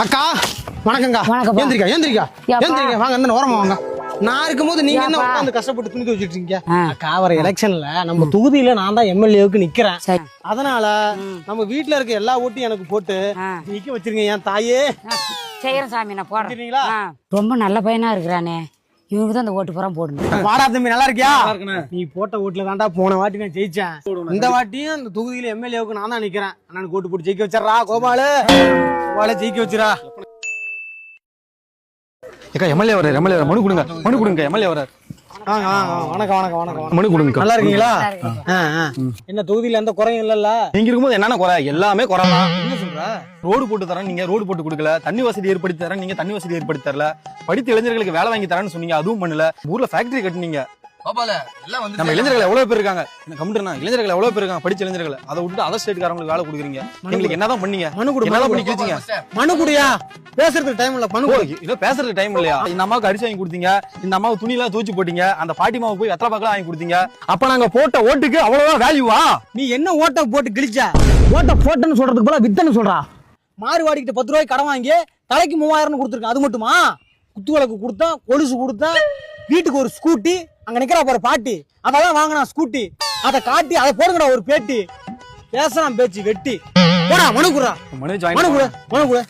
அக்கா வணக்கங்க. ஏந்திரிக்கா ஏந்திரிக்கா ஏந்திரிக்கா, வாங்க அந்த ஓரமா வாங்க. நான் இருக்கும்போது நீங்க என்ன உட்காந்து கஷ்டப்பட்டு துணிக்க வச்சுட்டு இருக்கீங்க? அக்கா வர எலெக்ஷன்ல நம்ம தொகுதியில நான் தான் எம்எல்ஏவுக்கு நிக்கிறேன். அதனால நம்ம வீட்டுல இருக்க எல்லா ஓட்டையும் எனக்கு போட்டு நிக்க வச்சிருங்க என் தாயே. செய்யறேன் சாமி, நான் போடுறேன். ரொம்ப நல்ல பையனா இருக்கிறானே, இவங்க தான் அந்த ஓட்டு புறம் போடணும். வாடா தம்பி, நல்லா இருக்கியா? நீ போட்ட ஓட்டுல தான்டா போன வாட்டி நான் ஜெயிச்சேன். இந்த வாட்டியும் அந்த தொகுதியில எம்எல்ஏவுக்கு நான் தான் நிக்கிறேன். அண்ணனுக்கு ஓட்டு போட்டு ஜெயிக்க வச்சிடறா. கோபாலு ஜெயிக்க வச்சிரா. ஏக்கா எம்எல்ஏ வர மனு கொடுங்க எம்எல்ஏ வர. வணக்கம் வணக்கம் வணக்கம். மனு கொடுங்க. நல்லா இருக்கீங்களா? என்ன தொகுதியில எந்த குறையும் இல்லல்ல? நீங்க இருக்கும்போது என்னென்ன குறை? எல்லாமே குறை தான். என்ன சொல்ற? ரோடு போட்டு தரேன், நீங்க ரோடு போட்டு கொடுக்கல. தண்ணி வசதி ஏற்படுத்தி தரேன், நீங்க தண்ணி வசதி ஏற்படுத்தி தரல. படித்த இளைஞர்களுக்கு வேலை வாங்கி தரேன்னு சொன்னீங்க, அதுவும் பண்ணல. ஊர்ல ஃபேக்டரி கட்டினீங்க. நம்ம இளைஞர்கள் எவ்வளவு பேர் இருக்காங்க, கம்ப்யூட்டர்னா இளைஞர்கள் எவ்வளவு பேர் இருக்காங்க, படிச்ச இளைஞர்கள். அதை விட்டு அதர் ஸ்டேட்காரங்களுக்கு வேலை கொடுக்குறீங்க. எங்களுக்கு என்னதான் பண்ணீங்க? மனு கொடு, என்னதான் பண்ணி கிழிச்சீங்க? மனு குடியா? பேசுறதுக்கு டைம் இல்ல. மனு இல்ல, பேசுறதுக்கு டைம் இல்லையா? இந்த அம்மாவுக்கு அரிசி வாங்கி கொடுத்தீங்க, இந்த அம்மாவுக்கு துணி எல்லாம் தூச்சி போட்டீங்க, அந்த பாட்டிமாவுக்கு போய் வெத்தலை பாக்கெல்லாம் வாங்கி கொடுத்தீங்க. அப்ப நாங்க போட்ட ஓட்டுக்கு அவ்வளவுதான் வேல்யூவா? நீ என்ன ஓட்ட போட்டு கிழிச்ச? ஓட்ட போட்டன்னு சொல்றதுக்கு போல வித்தன்னு சொல்றா. மாறுவாடிக்கிட்ட 10 ரூபாய்க்கு கடன் வாங்கி தலைக்கு 3000 கொடுத்துருக்கேன். அது மட்டுமா? குத்து விளக்கு கொடுத்தேன், கொலுசு கொடுத்தேன், வீட்டுக்கு ஒரு ஸ்கூட்டி, அங்க நிக்கிறா பாரு பாட்டி, அதெல்லாம் வாங்கினா ஸ்கூட்டி, அதை காட்டி அதை போடுங்கடா ஒரு பேட்டி. பேசலாம் பேச்சு வெட்டி. போடா மனு குடுறா. மனு மனு குடு.